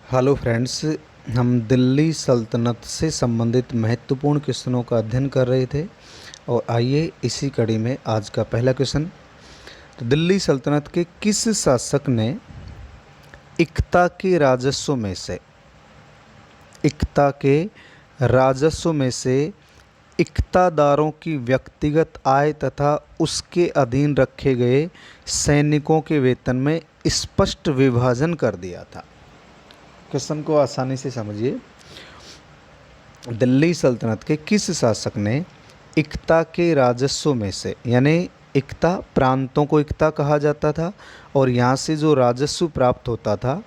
Hello friends. हम दिल्ली सल्तनत से संबंधित महत्वपूर्ण क्वेश्चनों का अध्ययन कर रहे थे और आइए इसी कड़ी में आज का पहला क्वेश्चन। तो दिल्ली सल्तनत के किस शासक ने इक्ता के राजस्व में से इक्तादारों की व्यक्तिगत आय तथा उसके अधीन रखे गए सैनिकों के वेतन में स्पष्ट विभाजन कर दिया था? क्वेश्चन को आसानी से समझिए। दिल्ली सल्तनत के किस शासक ने इक्ता के राजस्व में से, यानी इक्ता प्रांतों को इक्ता कहा जाता था और यहाँ से जो राजस्व प्राप्त होता था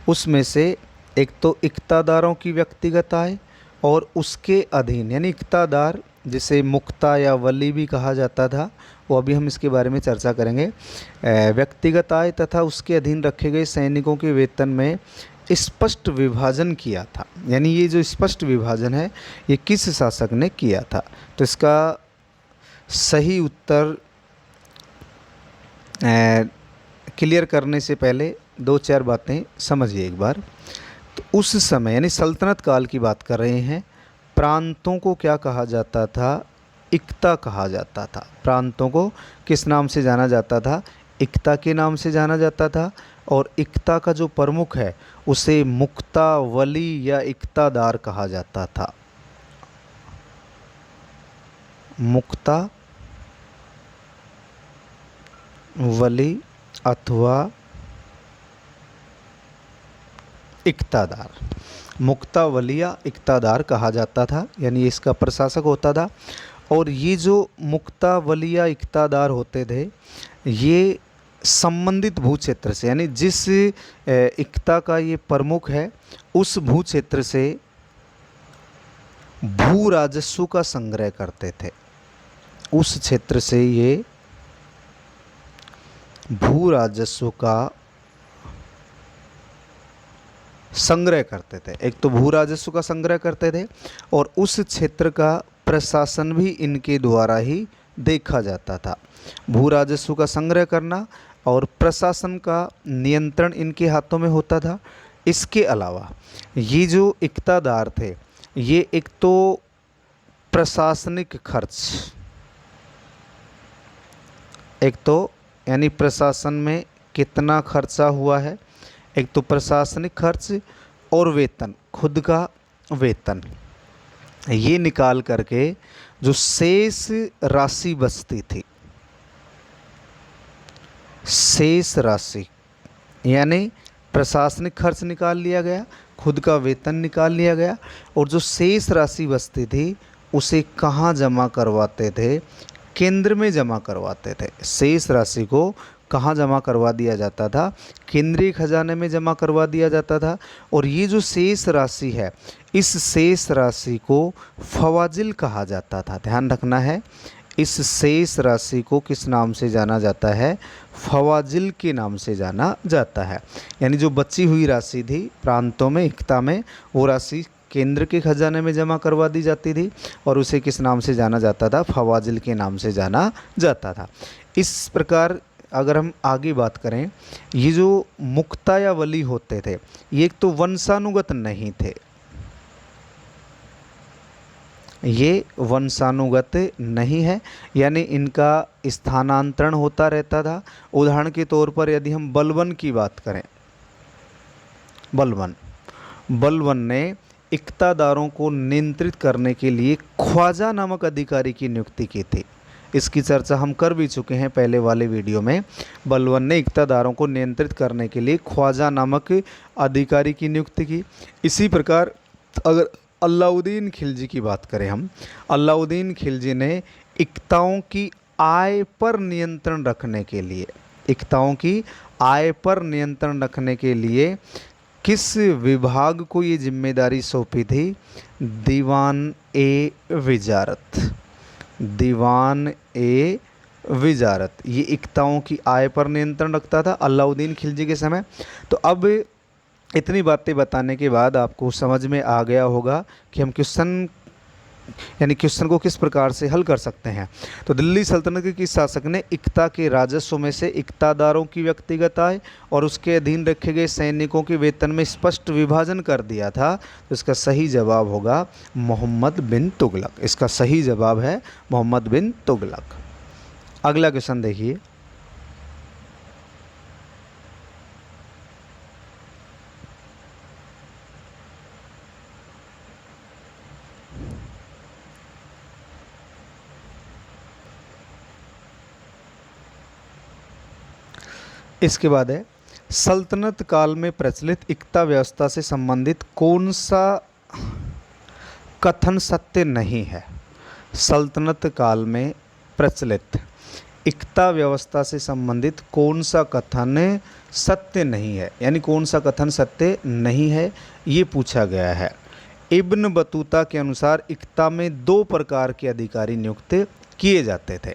उसमें से एक तो इक्तादारों की व्यक्तिगत आय और उसके अधीन, यानी इक्तादार जिसे मुक्ता या वली भी कहा जाता था, वो अभी हम इसके बारे में चर्चा करेंगे। व्यक्तिगत आय तथा उसके अधीन रखे गए सैनिकों के वेतन में स्पष्ट विभाजन किया था। यानी ये जो स्पष्ट विभाजन है ये किस शासक ने किया था? तो इसका सही उत्तर क्लियर करने से पहले दो चार बातें समझिए एक बार। तो उस समय यानी सल्तनत काल की बात कर रहे हैं, प्रांतों को क्या कहा जाता था? इक्ता कहा जाता था। प्रांतों को किस नाम से जाना जाता था? इक्ता के नाम से जाना जाता था। और इक्ता का जो प्रमुख है उसे मुक्ता वली या इक्तादार कहा जाता था। मुक्ता वली अथवा इक्तादार, मुक्ता वलिया इक्तादार कहा जाता था, यानी इसका प्रशासक होता था। और ये जो मुक्ता वलिया इक्तादार होते थे ये संबंधित भू क्षेत्र से, यानी जिस इक्ता का ये प्रमुख है उस भू क्षेत्र से भू राजस्व का संग्रह करते थे। उस क्षेत्र से ये भू राजस्व का संग्रह करते थे। एक तो भू राजस्व का संग्रह करते थे और उस क्षेत्र का प्रशासन भी इनके द्वारा ही देखा जाता था। भू राजस्व का संग्रह करना और प्रशासन का नियंत्रण इनके हाथों में होता था। इसके अलावा ये जो इक्तादार थे ये एक तो प्रशासनिक खर्च, एक तो यानी प्रशासन में कितना खर्चा हुआ है, एक तो प्रशासनिक खर्च और वेतन, खुद का वेतन, ये निकाल करके जो शेष राशि बचती थी, शेष राशि यानी प्रशासनिक खर्च निकाल लिया गया, खुद का वेतन निकाल लिया गया और जो शेष राशि बचती थी उसे कहाँ जमा करवाते थे? केंद्र में जमा करवाते थे। शेष राशि को कहाँ जमा करवा दिया जाता था? केंद्रीय खजाने में जमा करवा दिया जाता था। और ये जो शेष राशि है इस शेष राशि को फवाजिल कहा जाता था। ध्यान रखना है, इस शेष राशि को किस नाम से जाना जाता है? फवाजिल के नाम से जाना जाता है। यानी जो बची हुई राशि थी प्रांतों में, इक्ता में, वो राशि केंद्र के खजाने में जमा करवा दी जाती थी और उसे किस नाम से जाना जाता था? फवाजिल के नाम से जाना जाता था। इस प्रकार अगर हम आगे बात करें, ये जो मुक्ता या वली होते थे ये एक तो वंशानुगत नहीं थे, ये वंशानुगत नहीं है, यानी इनका स्थानांतरण होता रहता था। उदाहरण के तौर पर यदि हम बलबन की बात करें, बलबन ने इक्तादारों को नियंत्रित करने के लिए ख्वाजा नामक अधिकारी की नियुक्ति की थी। इसकी चर्चा हम कर भी चुके हैं पहले वाले वीडियो में। बलबन ने इक्तादारों को नियंत्रित करने के लिए ख्वाजा नामक अधिकारी की नियुक्ति की। इसी प्रकार अगर अलाउद्दीन खिलजी की बात करें हम, अलाउद्दीन खिलजी ने इक्ताओं की आय पर नियंत्रण रखने के लिए, इक्ताओं की आय पर नियंत्रण रखने के लिए किस विभाग को ये जिम्मेदारी सौंपी थी? दीवान ए विजारत, दीवान ए विजारत ये इक्ताओं की आय पर नियंत्रण रखता था अलाउद्दीन खिलजी के समय। तो अब इतनी बातें बताने के बाद आपको समझ में आ गया होगा कि हम क्वेश्चन यानी क्वेश्चन को किस प्रकार से हल कर सकते हैं। तो दिल्ली सल्तनत के किस शासक ने इक्ता के राजस्व में से इक्तादारों की व्यक्तिगत आय और उसके अधीन रखे गए सैनिकों के वेतन में स्पष्ट विभाजन कर दिया था। तो इसका सही जवाब होगा मोहम्मद बिन तुगलक। इसका सही जवाब है मोहम्मद बिन तुगलक। अगला क्वेश्चन देखिए। इसके बाद है, सल्तनत काल में प्रचलित इक्ता व्यवस्था से संबंधित कौन सा कथन सत्य नहीं है। सल्तनत काल में प्रचलित इक्ता व्यवस्था से संबंधित कौन सा कथन सत्य नहीं है, यानी कौन सा कथन सत्य नहीं है, ये पूछा गया है। इब्न बतूता के अनुसार इक्ता में 2 प्रकार के अधिकारी नियुक्त किए जाते थे।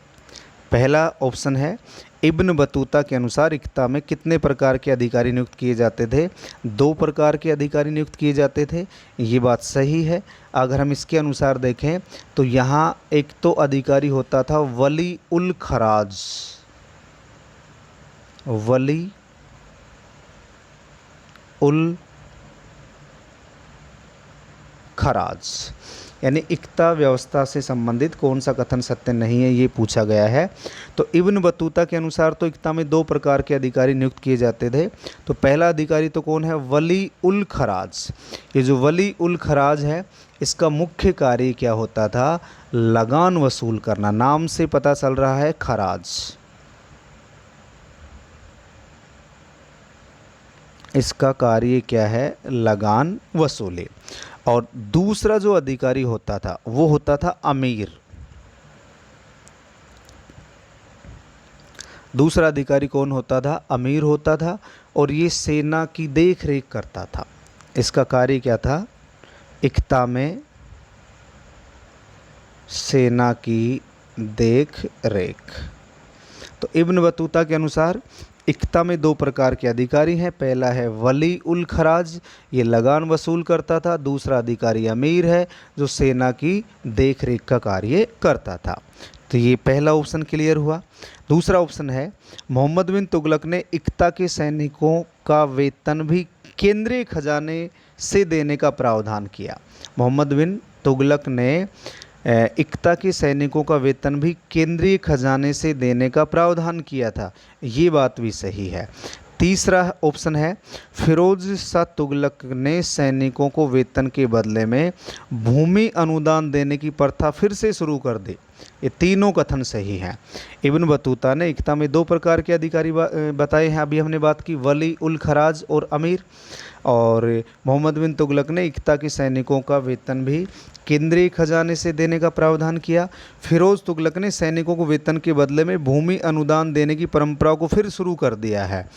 पहला ऑप्शन है, इब्न बतूता के अनुसार इक्ता में कितने प्रकार के अधिकारी नियुक्त किए जाते थे। 2 प्रकार के अधिकारी नियुक्त किए जाते थे, ये बात सही है। अगर हम इसके अनुसार देखें तो यहाँ एक तो अधिकारी होता था वली उल खराज, वली उल खराज, यानी इक्ता व्यवस्था से संबंधित कौन सा कथन सत्य नहीं है, ये पूछा गया है। तो इब्न बतूता के अनुसार तो इक्ता में 2 प्रकार के अधिकारी नियुक्त किए जाते थे। तो पहला अधिकारी तो कौन है, वली उल खराज। ये जो वली उल खराज है, इसका मुख्य कार्य क्या होता था, लगान वसूल करना। नाम से पता चल रहा है खराज। इसका कार्य क्या है, लगान वसूली। और दूसरा जो अधिकारी होता था वो होता था अमीर। दूसरा अधिकारी कौन होता था, अमीर होता था, और ये सेना की देख रेख करता था। इसका कार्य क्या था, इक्ता में सेना की देख रेख। तो इब्न बतूता के अनुसार इक्ता में 2 प्रकार के अधिकारी हैं। पहला है वली उल खराज, ये लगान वसूल करता था। दूसरा अधिकारी अमीर है, जो सेना की देख रेख का कार्य करता था। तो ये पहला ऑप्शन क्लियर हुआ। दूसरा ऑप्शन है, मोहम्मद बिन तुगलक ने इक्ता के सैनिकों का वेतन भी केंद्रीय खजाने से देने का प्रावधान किया। मोहम्मद बिन तुगलक ने इक्ता के सैनिकों का वेतन भी केंद्रीय खजाने से देने का प्रावधान किया था, ये बात भी सही है। तीसरा ऑप्शन है, फिरोज शाह तुगलक ने सैनिकों को वेतन के बदले में भूमि अनुदान देने की प्रथा फिर से शुरू कर दी। ये तीनों कथन सही हैं। इब्न बतूता ने इक्ता में 2 प्रकार के अधिकारी बताए हैं, अभी हमने बात की वली उल खराज और अमीर। और मोहम्मद बिन तुगलक ने इक्ता के सैनिकों का वेतन भी केंद्रीय खजाने से देने का प्रावधान किया। फिरोज तुगलक ने सैनिकों को वेतन के बदले में भूमि अनुदान देने की परंपरा को फिर शुरू कर दिया है।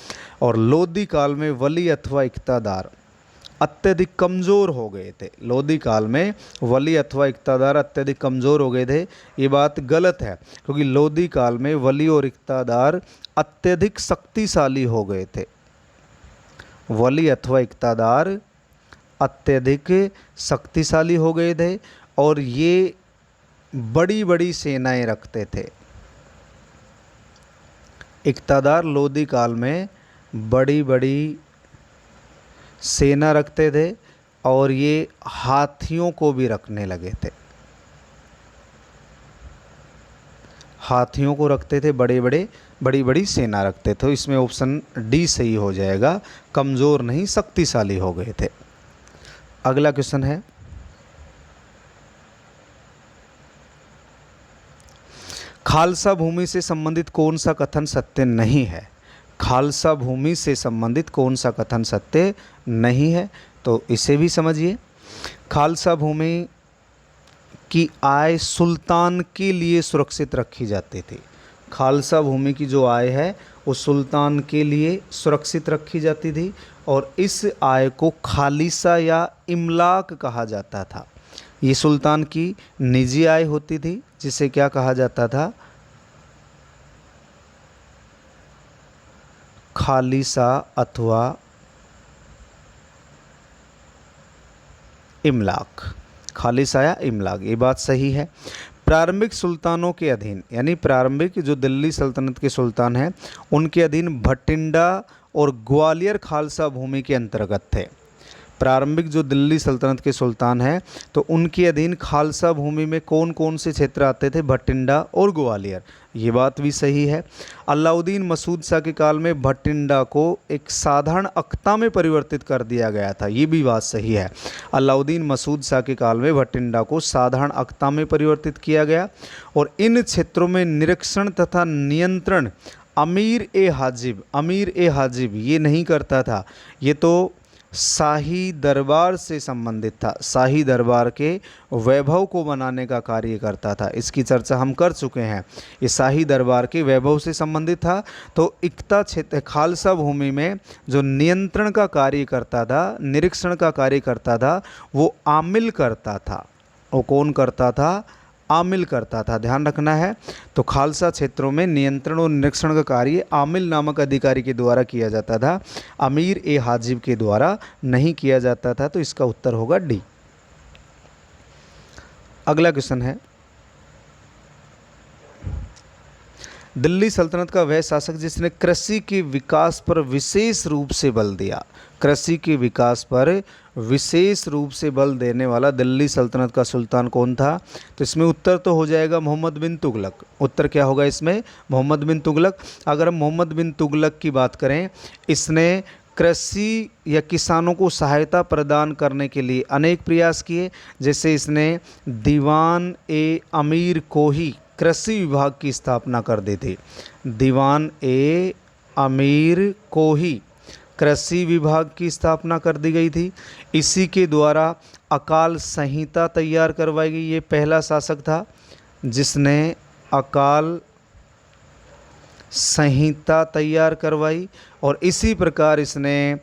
और लोधी काल में वली अथवा इक्तादार अत्यधिक कमज़ोर हो गए थे। लोधी काल में वली अथवा इक्तादार अत्यधिक कमज़ोर हो गए थे, ये बात गलत है, क्योंकि लोधी काल में वली और इक्तादार अत्यधिक शक्तिशाली हो गए थे। वली अथवा इक्तादार अत्यधिक शक्तिशाली हो गए थे और ये बड़ी बड़ी सेनाएं रखते थे। इक्तादार लोधी काल में बड़ी बड़ी सेना रखते थे और ये हाथियों को भी रखने लगे थे। हाथियों को रखते थे, बड़ी बड़ी सेना रखते थे। तो इसमें ऑप्शन डी सही हो जाएगा, कमज़ोर नहीं शक्तिशाली हो गए थे। अगला क्वेश्चन है, खालसा भूमि से संबंधित कौन सा कथन सत्य नहीं है। खालसा भूमि से संबंधित कौन सा कथन सत्य नहीं है, तो इसे भी समझिए। खालसा भूमि की आय सुल्तान के लिए सुरक्षित रखी जाती थी। खालसा भूमि की जो आय है वो सुल्तान के लिए सुरक्षित रखी जाती थी और इस आय को खालिसा या इमलाक कहा जाता था। ये सुल्तान की निजी आय होती थी, जिसे क्या कहा जाता था, खालिसा अथवा इमलाक। खालिसाया इमलाक, ये बात सही है। प्रारंभिक सुल्तानों के अधीन, यानी प्रारंभिक जो दिल्ली सल्तनत के सुल्तान हैं उनके अधीन भटिंडा और ग्वालियर खालसा भूमि के अंतर्गत थे। प्रारंभिक जो दिल्ली सल्तनत के सुल्तान हैं तो उनके अधीन खालसा भूमि में कौन कौन से क्षेत्र आते थे? भटिंडा और ग्वालियर, ये बात भी सही है। अलाउद्दीन मसूद शाह के काल में भटिंडा को एक साधारण अख्ता में परिवर्तित कर दिया गया था, ये भी बात सही है। अलाउद्दीन मसूद शाह के काल में भटिंडा को साधारण अख्ता में परिवर्तित किया गया और इन क्षेत्रों में निरीक्षण तथा नियंत्रण अमीर ए हाजिब ये नहीं करता था, ये तो शाही दरबार से संबंधित था, शाही दरबार के वैभव को बनाने का कार्य करता था। इसकी चर्चा हम कर चुके हैं, ये शाही दरबार के वैभव से संबंधित था। तो इक्ता क्षेत्र खालसा भूमि में जो नियंत्रण का कार्य करता था, निरीक्षण का कार्य करता था, वो आमिल करता था। वो कौन करता था? आमिल करता था, ध्यान रखना है। तो खालसा क्षेत्रों में नियंत्रण और निरीक्षण का कार्य आमिल नामक अधिकारी के द्वारा किया जाता था, अमीर ए हाजिब के द्वारा नहीं किया जाता था। तो इसका उत्तर होगा डी। अगला क्वेश्चन है, दिल्ली सल्तनत का वह शासक जिसने कृषि के विकास पर विशेष रूप से बल दिया। कृषि के विकास पर विशेष रूप से बल देने वाला दिल्ली सल्तनत का सुल्तान कौन था? तो इसमें उत्तर तो हो जाएगा मोहम्मद बिन तुगलक। उत्तर क्या होगा इसमें? मोहम्मद बिन तुगलक। अगर हम मोहम्मद बिन तुगलक की बात करें, इसने कृषि या किसानों को सहायता प्रदान करने के लिए अनेक प्रयास किए। जैसे इसने दीवान ए अमीर कोही कृषि विभाग की स्थापना कर दी थी। दीवान ए अमीर कोही कृषि विभाग की स्थापना कर दी गई थी। इसी के द्वारा अकाल संहिता तैयार करवाई गई। ये पहला शासक था जिसने अकाल संहिता तैयार करवाई और इसी प्रकार इसने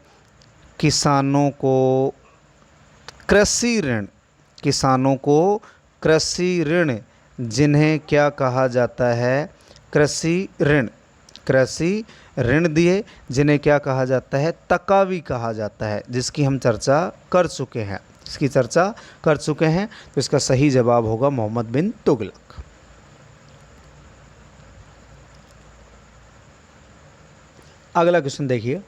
किसानों को कृषि ऋण जिन्हें क्या कहा जाता है? कृषि ऋण दिए, जिन्हें क्या कहा जाता है? तकावी कहा जाता है, जिसकी हम चर्चा कर चुके हैं। तो इसका सही जवाब होगा मोहम्मद बिन तुगलक। अगला क्वेश्चन देखिए,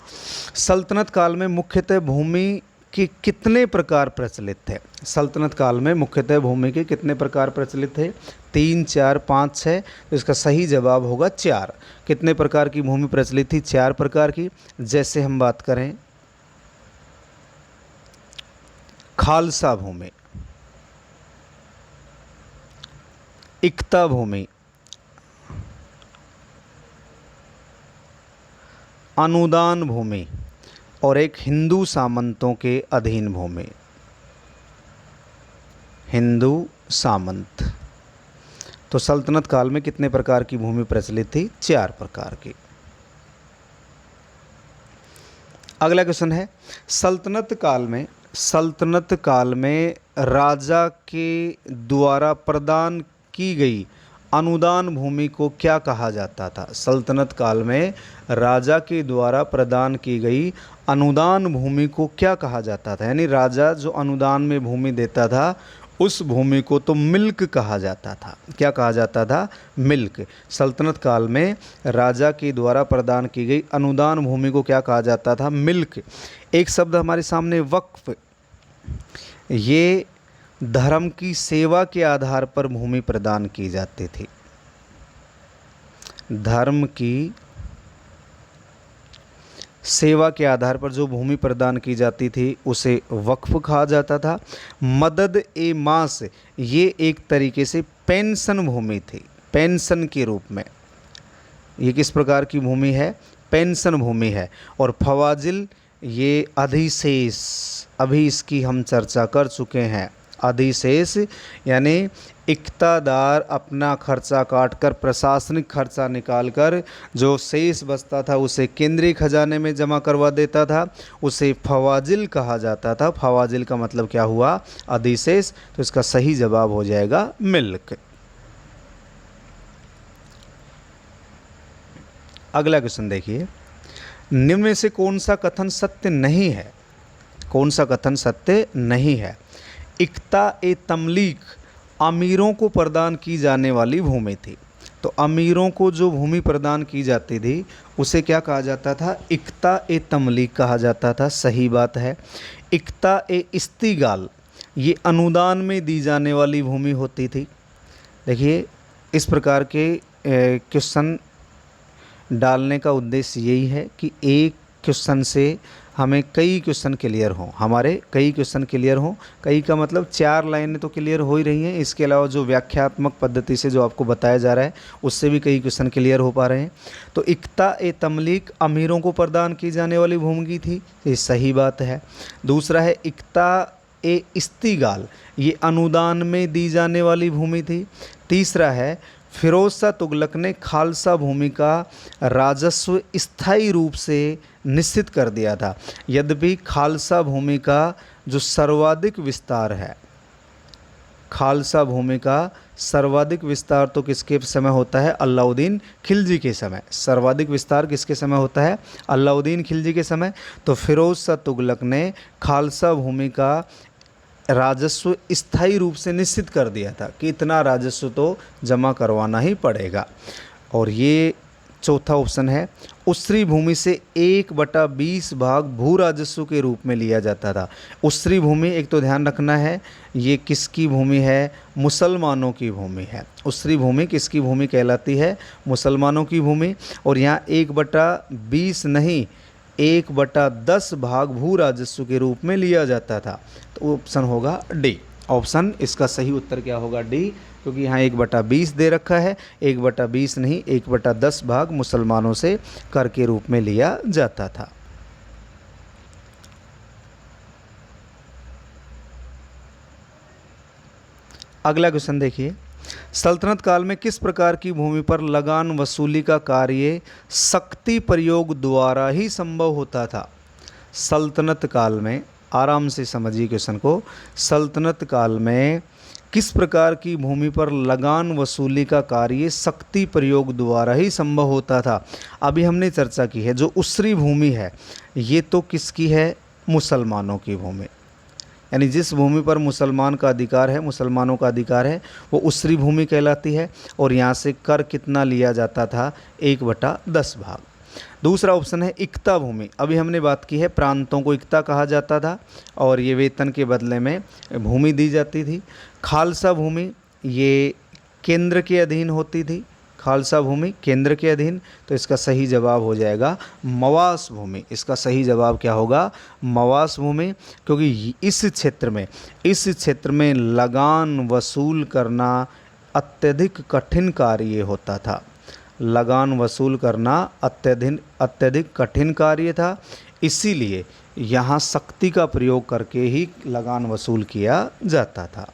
सल्तनत काल में मुख्यतः भूमि के कितने प्रकार प्रचलित थे? सल्तनत काल में मुख्यतः भूमि के कितने प्रकार प्रचलित थे? 3, 4, 5, 6। तो इसका सही जवाब होगा 4। कितने प्रकार की भूमि प्रचलित थी? 4 प्रकार की। जैसे हम बात करें खालसा भूमि, इक्ता भूमि, अनुदान भूमि और एक हिंदू सामंतों के अधीन भूमि। हिंदू सामंत। तो सल्तनत काल में कितने प्रकार की भूमि प्रचलित थी? 4 प्रकार की। अगला क्वेश्चन है, सल्तनत काल में राजा के द्वारा प्रदान की गई अनुदान भूमि को क्या कहा जाता था? सल्तनत काल में राजा के द्वारा प्रदान की गई अनुदान भूमि को क्या कहा जाता था? यानी राजा जो अनुदान में भूमि देता था उस भूमि को तो मिल्क कहा जाता था। क्या कहा जाता था? मिल्क। सल्तनत काल में राजा के द्वारा प्रदान की गई अनुदान भूमि को क्या कहा जाता था? मिल्क। एक शब्द हमारे सामने वक्फ, ये धर्म की सेवा के आधार पर भूमि प्रदान की जाती थी। धर्म की सेवा के आधार पर जो भूमि प्रदान की जाती थी उसे वक्फ कहा जाता था। मदद ए मास, ये एक तरीके से पेंशन भूमि थी, पेंशन के रूप में। ये किस प्रकार की भूमि है? पेंशन भूमि है। और फवाजिल, ये अधिशेष, अभी इसकी हम चर्चा कर चुके हैं। अधिशेष यानी इक्तादार अपना खर्चा काटकर प्रशासनिक खर्चा निकालकर जो शेष बचता था उसे केंद्रीय खजाने में जमा करवा देता था, उसे फवाजिल कहा जाता था। फवाजिल का मतलब क्या हुआ? अधिशेष। तो इसका सही जवाब हो जाएगा मिल्क। अगला क्वेश्चन देखिए, निम्न में से कौन सा कथन सत्य नहीं है? कौन सा कथन सत्य नहीं है? इक्ता ए तमलीक अमीरों को प्रदान की जाने वाली भूमि थी। तो अमीरों को जो भूमि प्रदान की जाती थी उसे क्या कहा जाता था? इक्ता ए तमलीक कहा जाता था। सही बात है। इक्ता ए इस्तिगाल ये अनुदान में दी जाने वाली भूमि होती थी। देखिए, इस प्रकार के क्वेश्चन डालने का उद्देश्य यही है कि एक क्वेश्चन से हमें कई क्वेश्चन क्लियर हों, हमारे कई क्वेश्चन क्लियर हों। कई का मतलब 4 लाइनें तो क्लियर हो ही रही हैं, इसके अलावा जो व्याख्यात्मक पद्धति से जो आपको बताया जा रहा है उससे भी कई क्वेश्चन क्लियर हो पा रहे हैं। तो इक्ता ए तमलीक अमीरों को प्रदान की जाने वाली भूमि थी, ये सही बात है। दूसरा है इक्ता ए इस्तिगाल ये अनुदान में दी जाने वाली भूमि थी। तीसरा है फिरोज शाह तुगलक ने खालसा भूमि का राजस्व स्थायी रूप से निश्चित कर दिया था। यद्यपि खालसा भूमि का जो सर्वाधिक विस्तार है, खालसा भूमि का सर्वाधिक विस्तार तो किसके समय होता है? अलाउद्दीन खिलजी के समय। सर्वाधिक विस्तार किसके समय होता है? अलाउद्दीन खिलजी के समय। तो फिरोज शाह तुगलक ने खालसा भूमि का राजस्व स्थायी रूप से निश्चित कर दिया था कि इतना राजस्व तो जमा करवाना ही पड़ेगा। और ये चौथा ऑप्शन है, उसरी भूमि से 1/20 भाग भू राजस्व के रूप में लिया जाता था। उसरी भूमि एक तो ध्यान रखना है, ये किसकी भूमि है? मुसलमानों की भूमि है। उसरी भूमि किसकी भूमि कहलाती है? मुसलमानों की भूमि। और यहाँ 1/20 नहीं 1/10 भाग भू राजस्व के रूप में लिया जाता था। तो ऑप्शन होगा डी। ऑप्शन इसका सही उत्तर क्या होगा? डी, क्योंकि यहाँ 1/20 दे रखा है। 1/20 नहीं 1/10 भाग मुसलमानों से कर के रूप में लिया जाता था। अगला क्वेश्चन देखिए, सल्तनत काल में किस प्रकार की भूमि पर लगान वसूली का कार्य शक्ति प्रयोग द्वारा ही संभव होता था? सल्तनत काल में, आराम से समझिए क्वेश्चन को, सल्तनत काल में किस प्रकार की भूमि पर लगान वसूली का कार्य शक्ति प्रयोग द्वारा ही संभव होता था? अभी हमने चर्चा की है, जो उसरी भूमि है ये तो किसकी है? मुसलमानों की भूमि। यानी जिस भूमि पर मुसलमान का अधिकार है, मुसलमानों का अधिकार है, वो उसरी भूमि कहलाती है। और यहाँ से कर कितना लिया जाता था? 1/10 भाग। दूसरा ऑप्शन है इक्ता भूमि। अभी हमने बात की है प्रांतों को इक्ता कहा जाता था और ये वेतन के बदले में भूमि दी जाती थी। खालसा भूमि ये केंद्र के अधीन होती थी। खालसा भूमि केंद्र के अधीन। तो इसका सही जवाब हो जाएगा मवास भूमि। इसका सही जवाब क्या होगा? मवास भूमि। क्योंकि इस क्षेत्र में लगान वसूल करना अत्यधिक कठिन कार्य होता था। लगान वसूल करना अत्यधिक कठिन कार्य था, इसीलिए यहाँ शक्ति का प्रयोग करके ही लगान वसूल किया जाता था।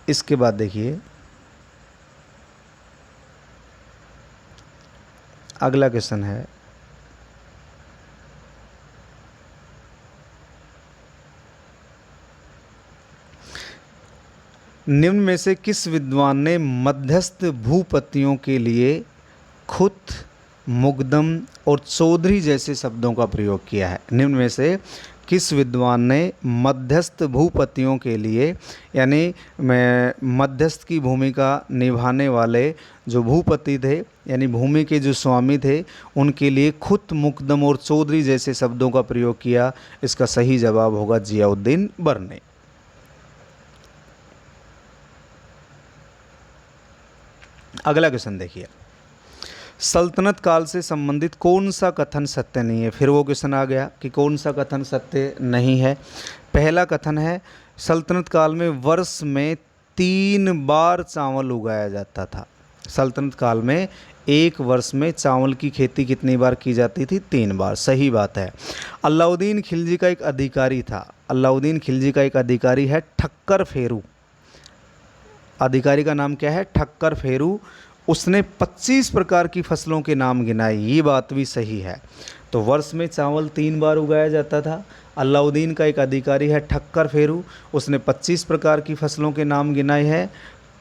इसके बाद देखिए अगला क्वेश्चन है, निम्न में से किस विद्वान ने मध्यस्थ भूपतियों के लिए खुत, मुकदम और चौधरी जैसे शब्दों का प्रयोग किया है? निम्न में से किस विद्वान ने मध्यस्थ भूपतियों के लिए, यानी मध्यस्थ की भूमिका निभाने वाले जो भूपति थे, यानी भूमि के जो स्वामी थे, उनके लिए खुत, मुकदम और चौधरी जैसे शब्दों का प्रयोग किया? इसका सही जवाब होगा जियाउद्दीन बर्ने। अगला क्वेश्चन देखिए, सल्तनत काल से संबंधित कौन सा कथन सत्य नहीं है? फिर वो क्वेश्चन आ गया कि कौन सा कथन सत्य नहीं है। पहला कथन है, सल्तनत काल में वर्ष में 3 बार चावल उगाया जाता था। सल्तनत काल में एक वर्ष में चावल की खेती कितनी बार की जाती थी? 3 बार। सही बात है। अलाउद्दीन खिलजी का एक अधिकारी था। अलाउद्दीन खिलजी का एक अधिकारी है ठक्कर फेरू। अधिकारी का नाम क्या है? ठक्कर फेरू। उसने 25 प्रकार की फसलों के नाम गिनाए। ये बात भी सही है। तो वर्ष में चावल 3 बार उगाया जाता था। अलाउद्दीन का एक अधिकारी है ठक्कर फेरू, उसने 25 प्रकार की फसलों के नाम गिनाए हैं।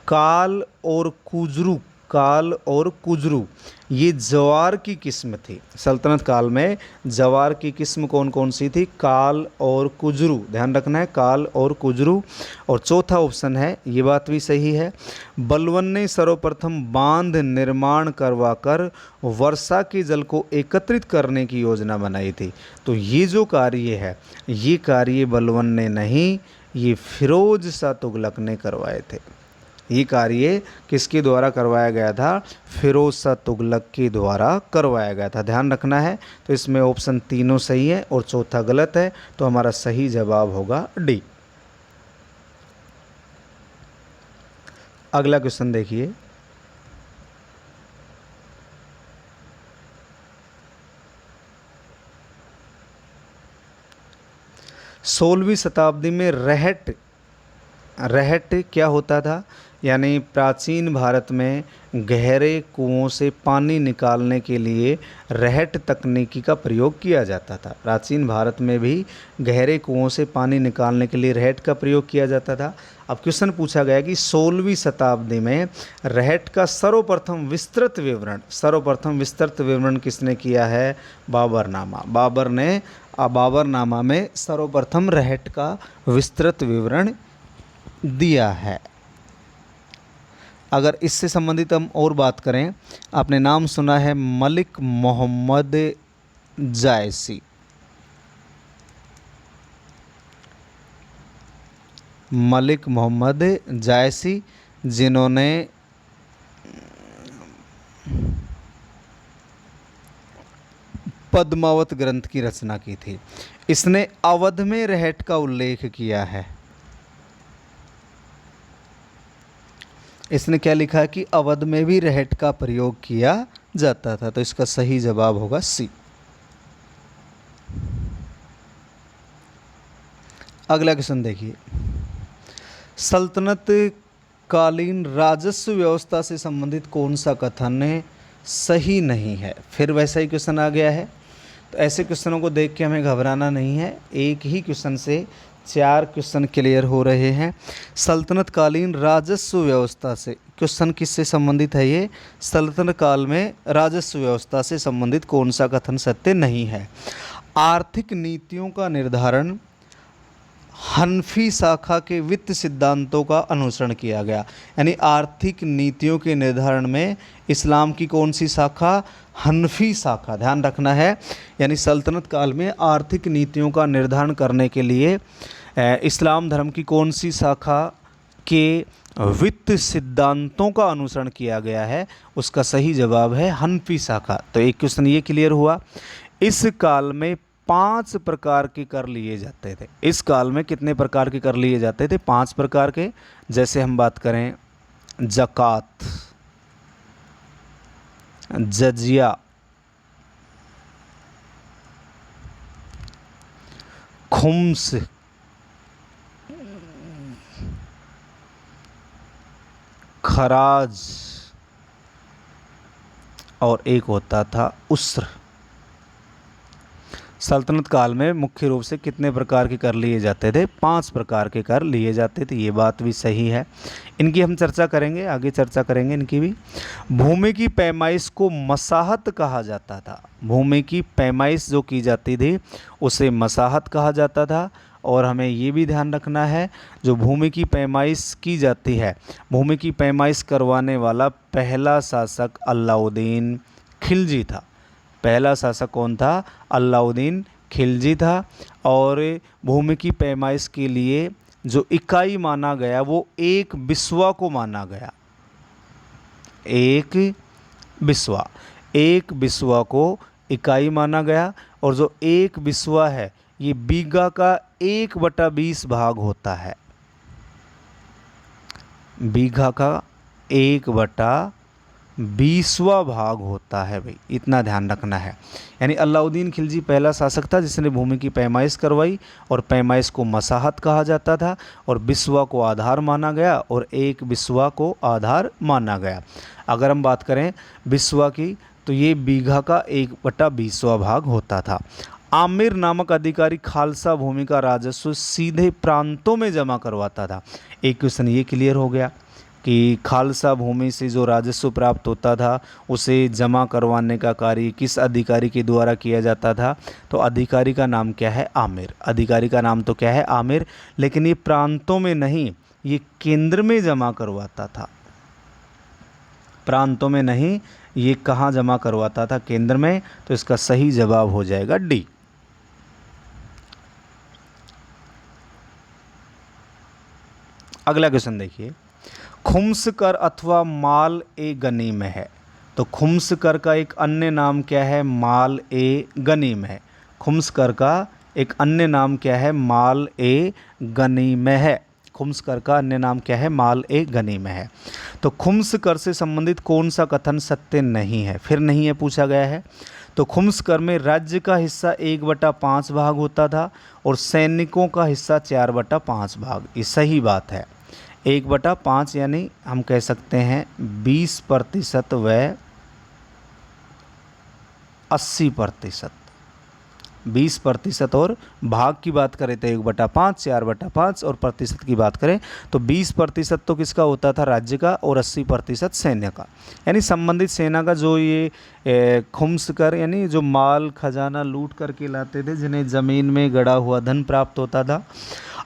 काल और कुजरू काल और कुजरू, ये जवार की किस्म थी। सल्तनत काल में जवार की किस्म कौन कौन सी थी? काल और कुजरू, ध्यान रखना है, काल और कुजरू। और चौथा ऑप्शन है, ये बात भी सही है, बलवन ने सर्वप्रथम बांध निर्माण करवाकर वर्षा के जल को एकत्रित करने की योजना बनाई थी। तो ये जो कार्य है, ये कार्य बलवन ने नहीं, ये फिरोज शाह तुगलक ने करवाए थे। ये कार्य किसके द्वारा करवाया गया था? फिरोज शाह तुगलक के द्वारा करवाया गया था, ध्यान रखना है। तो इसमें ऑप्शन तीनों सही है और चौथा गलत है, तो हमारा सही जवाब होगा डी। अगला क्वेश्चन देखिए, सोलहवीं शताब्दी में रहट, रहट क्या होता था? यानी प्राचीन भारत में गहरे कुओं से पानी निकालने के लिए रहट तकनीकी का प्रयोग किया जाता था। प्राचीन भारत में भी गहरे कुओं से पानी निकालने के लिए रहट का प्रयोग किया जाता था। अब क्वेश्चन पूछा गया कि 16वीं शताब्दी में रहट का सर्वप्रथम विस्तृत विवरण किसने किया है? बाबरनामा। बाबर ने बाबरनामा में सर्वप्रथम रहट का विस्तृत विवरण दिया है। अगर इससे संबंधित हम और बात करें, आपने नाम सुना है मलिक मोहम्मद जायसी। मलिक मोहम्मद जायसी, जिन्होंने पद्मावत ग्रंथ की रचना की थी। इसने अवध में रहट का उल्लेख किया है। इसने क्या लिखा है कि अवध में भी रहट का प्रयोग किया जाता था। तो इसका सही जवाब होगा सी। अगला क्वेश्चन देखिए, सल्तनत कालीन राजस्व व्यवस्था से संबंधित कौन सा कथन सही नहीं है? फिर वैसा ही क्वेश्चन आ गया है। तो ऐसे क्वेश्चनों को देख के हमें घबराना नहीं है, एक ही क्वेश्चन से 4 क्वेश्चन क्लियर हो रहे हैं। सल्तनत कालीन राजस्व व्यवस्था से, क्वेश्चन किससे संबंधित है ये? सल्तनत काल में राजस्व व्यवस्था से संबंधित कौन सा कथन सत्य नहीं है? आर्थिक नीतियों का निर्धारण हनफी शाखा के वित्त सिद्धांतों का अनुसरण किया गया। यानी आर्थिक नीतियों के निर्धारण में इस्लाम की कौन सी शाखा? हनफी शाखा, ध्यान रखना है। यानी सल्तनत काल में आर्थिक नीतियों का निर्धारण करने के लिए इस्लाम धर्म की कौन सी शाखा के वित्त सिद्धांतों का अनुसरण किया गया है? उसका सही जवाब है हनफी शाखा। तो एक क्वेश्चन ये क्लियर हुआ। इस काल में 5 प्रकार के कर लिए जाते थे। इस काल में कितने प्रकार के कर लिए जाते थे? 5 प्रकार के। जैसे हम बात करें ज़कात, जजिया, खुम्स, खराज, और एक होता था उस्र। सल्तनत काल में मुख्य रूप से कितने प्रकार के कर लिए जाते थे? 5 प्रकार के कर लिए जाते थे। ये बात भी सही है। इनकी हम चर्चा करेंगे, आगे चर्चा करेंगे इनकी भी। भूमि की पैमाइश को मसाहत कहा जाता था। भूमि की पैमाइश जो की जाती थी उसे मसाहत कहा जाता था। और हमें ये भी ध्यान रखना है, जो भूमि की पैमाइश की जाती है, भूमि की पैमाइश करवाने वाला पहला शासक अलाउद्दीन खिलजी था। पहला शासक कौन था? अलाउद्दीन खिलजी था। और भूमि की पैमाइश के लिए जो इकाई माना गया वो 1 बिस्वा को माना गया। 1 बिस्वा, 1 बिस्वा को इकाई माना गया। और जो 1 बिस्वा है ये बीघा का 1/20 भाग होता है। बीघा का 1/20वां भाग होता है भाई, इतना ध्यान रखना है। यानी अलाउद्दीन खिलजी पहला शासक था जिसने भूमि की पैमाइश करवाई, और पैमाइश को मसाहत कहा जाता था, और बिस्वा को आधार माना गया, और 1 बिस्वा को आधार माना गया। अगर हम बात करें बिस्वा की तो ये बीघा का 1/20वां भाग होता था। आमिर नामक अधिकारी खालसा भूमि का राजस्व सीधे प्रांतों में जमा करवाता था। एक क्वेश्चन ये क्लियर हो गया कि खालसा भूमि से जो राजस्व प्राप्त होता था उसे जमा करवाने का कार्य किस अधिकारी के द्वारा किया जाता था? तो अधिकारी का नाम क्या है? आमिर। अधिकारी का नाम तो क्या है? आमिर। लेकिन ये प्रांतों में नहीं, ये केंद्र में जमा करवाता था। प्रांतों में नहीं, ये कहाँ जमा करवाता था? केंद्र में। तो इसका सही जवाब हो जाएगा डी। अगला क्वेश्चन देखिए, खुम्स कर अथवा माल ए गनीम है। तो खुम्स कर का एक अन्य नाम क्या है? माल ए गनीम है। खुम्स कर का एक अन्य नाम क्या है? माल ए गनीम है। खुम्स कर का अन्य नाम क्या है? माल ए गनीम है। तो खुम्स कर से संबंधित कौन सा कथन सत्य नहीं है? फिर नहीं है पूछा गया है। तो खुम्स कर में राज्य का हिस्सा 1/5 भाग होता था और सैनिकों का हिस्सा 4/5 भाग। ये सही बात है। 1/5 यानी हम कह सकते हैं 20% व 80%। 20% और भाग की बात करें तो 1/5, 4/5 और प्रतिशत की बात करें तो 20% तो किसका होता था? राज्य का, और 80% सैन्य का। यानी संबंधित सेना का जो ये खुम्स कर यानी जो माल खजाना लूट करके लाते थे, जिन्हें ज़मीन में गड़ा हुआ धन प्राप्त होता था।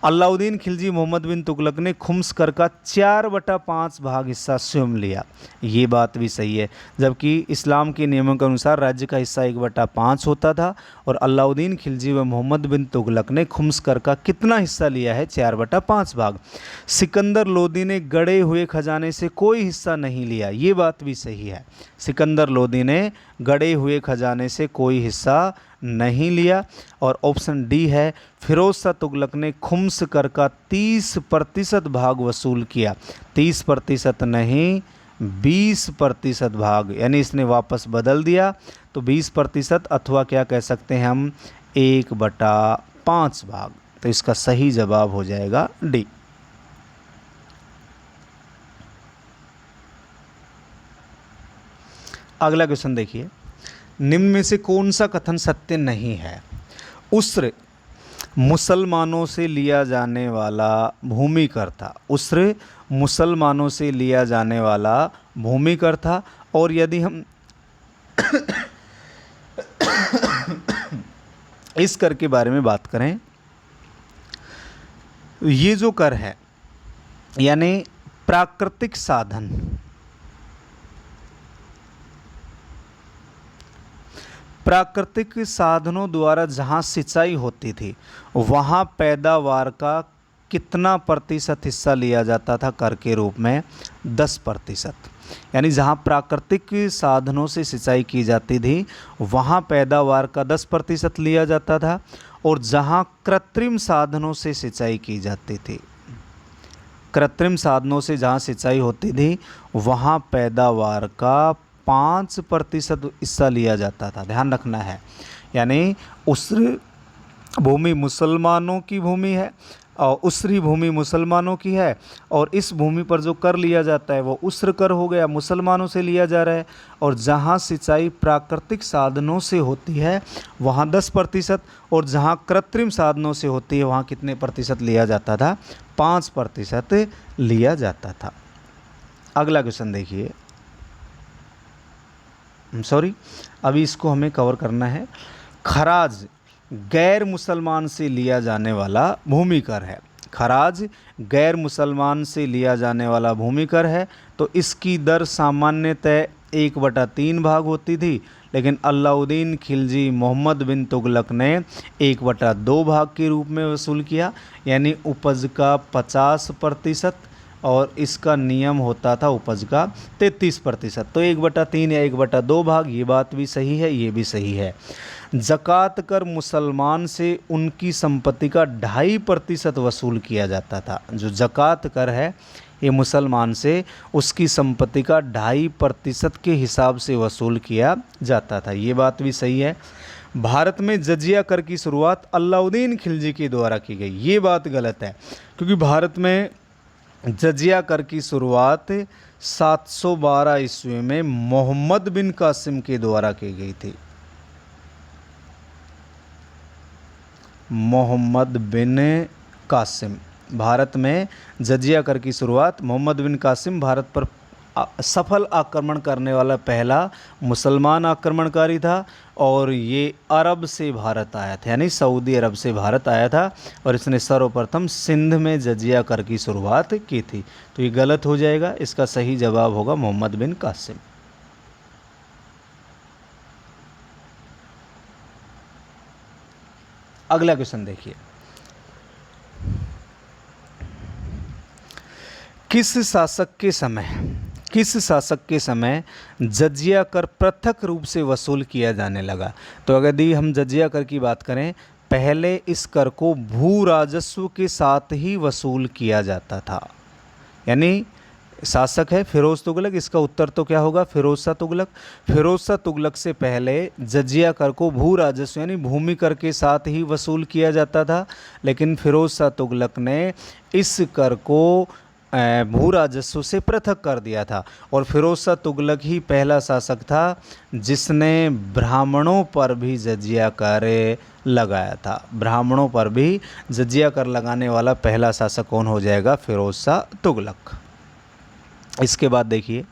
अलाउद्दीन खिलजी मोहम्मद बिन तुगलक ने खुम्स कर का 4/5 भाग हिस्सा स्वयं लिया। ये बात भी सही है। जबकि इस्लाम के नियमों के अनुसार राज्य का हिस्सा 1/5 होता था और अलाउद्दीन खिलजी व मोहम्मद बिन तुगलक ने खुम्स कर का कितना हिस्सा लिया है? 4/5 भाग। सिकंदर लोदी ने गड़े हुए खजाने से कोई हिस्सा नहीं लिया। ये बात भी सही है। सिकंदर लोदी ने गड़े हुए खजाने से कोई हिस्सा नहीं लिया। और ऑप्शन डी है, फिरोज शाह तुगलक ने खुम्स कर का 30% भाग वसूल किया। 30% नहीं, 20% भाग, यानी इसने वापस बदल दिया। तो 20% अथवा क्या कह सकते हैं हम? 1/5 भाग। तो इसका सही जवाब हो जाएगा डी। अगला क्वेश्चन देखिए, निम्न में से कौन सा कथन सत्य नहीं है? उस्र मुसलमानों से लिया जाने वाला भूमि कर था। उस्र मुसलमानों से लिया जाने वाला भूमि कर था। और यदि हम इस कर के बारे में बात करें, ये जो कर है यानी प्राकृतिक साधन, प्राकृतिक साधनों द्वारा जहाँ सिंचाई होती थी वहाँ पैदावार का कितना प्रतिशत हिस्सा लिया जाता था कर के रूप में? 10%। यानी जहाँ प्राकृतिक साधनों से सिंचाई की जाती थी वहाँ पैदावार का 10% लिया जाता था, और जहाँ कृत्रिम साधनों से सिंचाई की जाती थी, कृत्रिम साधनों से जहाँ सिंचाई होती थी वहाँ पैदावार का 5% हिस्सा लिया जाता था। ध्यान रखना है। यानी उस्र भूमि मुसलमानों की भूमि है और उसरी भूमि मुसलमानों की है, और इस भूमि पर जो कर लिया जाता है वो उस्र कर हो गया, मुसलमानों से लिया जा रहा है। और जहाँ सिंचाई प्राकृतिक साधनों से होती है वहाँ 10%, और जहाँ कृत्रिम साधनों से होती है वहाँ कितने प्रतिशत लिया जाता था? 5% लिया जाता था। अगला क्वेश्चन देखिए, सॉरी अभी इसको हमें कवर करना है। खराज गैर मुसलमान से लिया जाने वाला भूमि कर है। खराज गैर मुसलमान से लिया जाने वाला भूमि कर है। तो इसकी दर सामान्यतः 1/3 भाग होती थी, लेकिन अलाउद्दीन खिलजी मोहम्मद बिन तुगलक ने 1/2 भाग के रूप में वसूल किया, यानी उपज का 50%, और इसका नियम होता था उपज का 33%। तो 1/3 या 1/2 भाग, ये बात भी सही है, ये भी सही है। ज़कात कर मुसलमान से उनकी संपत्ति का 2.5% वसूल किया जाता था। जो ज़कात कर है ये मुसलमान से उसकी संपत्ति का 2.5% के हिसाब से वसूल किया जाता था। ये बात भी सही है। भारत में जजिया कर की शुरुआत अलाउद्दीन खिलजी के द्वारा की गई। ये बात गलत है, क्योंकि भारत में जजिया कर की शुरुआत 712 ईस्वी में मोहम्मद बिन कासिम के द्वारा की गई थी। मोहम्मद बिन कासिम, भारत में जजिया कर की शुरुआत, मोहम्मद बिन कासिम भारत पर सफल आक्रमण करने वाला पहला मुसलमान आक्रमणकारी था, और ये अरब से भारत आया था, यानी सऊदी अरब से भारत आया था, और इसने सर्वप्रथम सिंध में जजिया कर की शुरुआत की थी। तो ये गलत हो जाएगा, इसका सही जवाब होगा मोहम्मद बिन कासिम। अगला क्वेश्चन देखिए, किस शासक के समय जजिया कर पृथक रूप से वसूल किया जाने लगा? तो अगर दी हम जजिया कर की बात करें, पहले इस कर को भू राजस्व के साथ ही वसूल किया जाता था। यानी शासक है फिरोज तुगलक, इसका उत्तर तो क्या होगा? फिरोज शाह तुगलक। फिरोज शाह तुगलक से पहले जजिया कर को भू राजस्व यानी भूमि कर के साथ ही वसूल किया जाता था, लेकिन फिरोज शाह तुगलक ने इस कर को भू राजस्व से पृथक कर दिया था, और फिरोज शाह तुगलक ही पहला शासक था जिसने ब्राह्मणों पर भी जजिया कर लगाया था। ब्राह्मणों पर भी जजिया कर लगाने वाला पहला शासक कौन हो जाएगा? फिरोज शाह तुगलक। इसके बाद देखिए,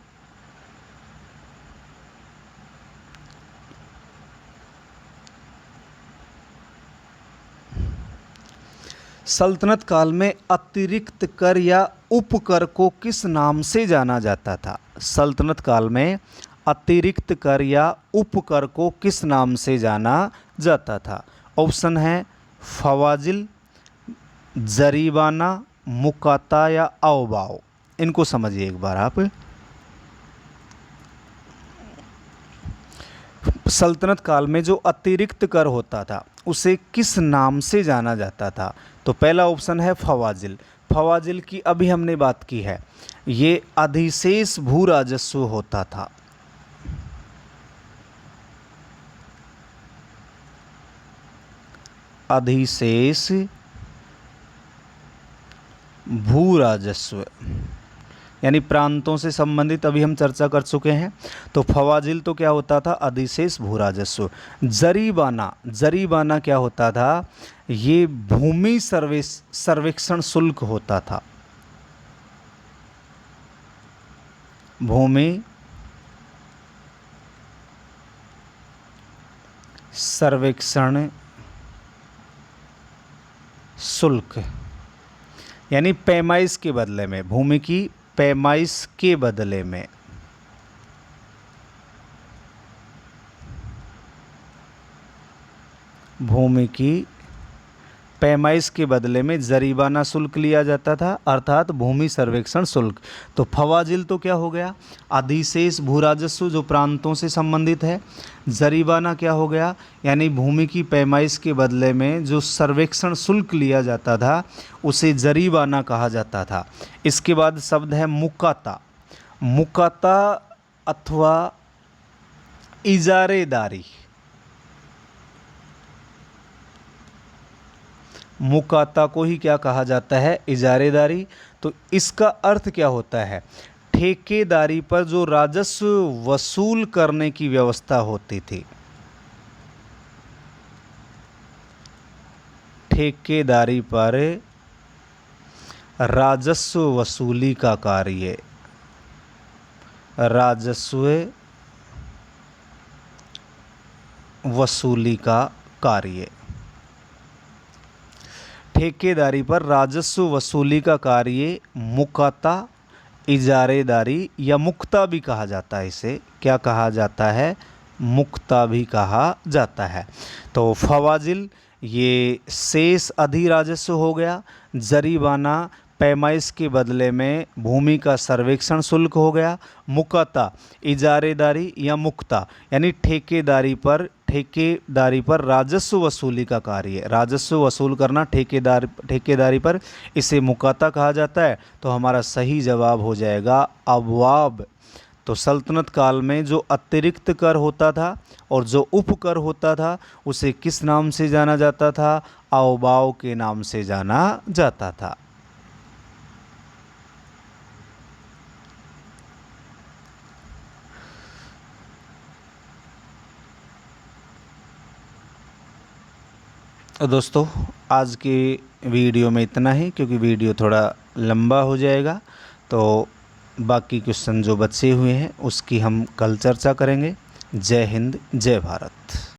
सल्तनत काल में अतिरिक्त कर या उपकर को किस नाम से जाना जाता था? सल्तनत काल में अतिरिक्त कर या उपकर को किस नाम से जाना जाता था? ऑप्शन है फवाजिल, जरीबाना, मुकाता या अवबाव। इनको समझिए एक बार आप। सल्तनत काल में जो अतिरिक्त कर होता था उसे किस नाम से जाना जाता था? तो पहला ऑप्शन है फवाजिल। फवाजिल की अभी हमने बात की है, ये अधिशेष भू राजस्व होता था। अधिशेष भू राजस्व यानी प्रांतों से संबंधित अभी हम चर्चा कर चुके हैं। तो फवाजिल तो क्या होता था? अधिशेष भू राजस्व। जरीबाना क्या होता था? ये भूमि सर्वेक्षण शुल्क होता था। भूमि सर्वेक्षण शुल्क यानी पैमाइश के बदले में, भूमि की पैमाइश के बदले में। भूमि की पैमाइश के बदले में जरीबाना शुल्क लिया जाता था, अर्थात भूमि सर्वेक्षण शुल्क। तो फवाजिल तो क्या हो गया? अधिशेष भू राजस्व जो प्रांतों से संबंधित है। जरीबाना क्या हो गया? यानी भूमि की पैमाइश के बदले में जो सर्वेक्षण शुल्क लिया जाता था उसे जरीबाना कहा जाता था। इसके बाद शब्द है मुकाता। मुकाता अथवा इजारेदारी। मुकाता को ही क्या कहा जाता है? इजारेदारी। तो इसका अर्थ क्या होता है? ठेकेदारी पर जो राजस्व वसूल करने की व्यवस्था होती थी। ठेकेदारी पर राजस्व वसूली का कार्य, राजस्व वसूली का कार्य, ठेकेदारी पर राजस्व वसूली का कार्य मुकाता, इजारेदारी या मुक्ता भी कहा जाता है। इसे क्या कहा जाता है? मुक्ता भी कहा जाता है। तो फवाजिल ये शेष अधिराजस्व हो गया, जरीबाना पैमाइश के बदले में भूमि का सर्वेक्षण शुल्क हो गया, मुकाता इजारेदारी या मुक्ता यानी ठेकेदारी पर राजस्व वसूली का कार्य, राजस्व वसूल करना ठेकेदारी पर, इसे मुकाता कहा जाता है। तो हमारा सही जवाब हो जाएगा अबवाब। तो सल्तनत काल में जो अतिरिक्त कर होता था और जो उपकर होता था उसे किस नाम से जाना जाता था? अवबाव के नाम से जाना जाता था। दोस्तों आज के वीडियो में इतना ही, क्योंकि वीडियो थोड़ा लंबा हो जाएगा। तो बाकी क्वेश्चन जो बचे हुए हैं उसकी हम कल चर्चा करेंगे। जय हिंद, जय भारत।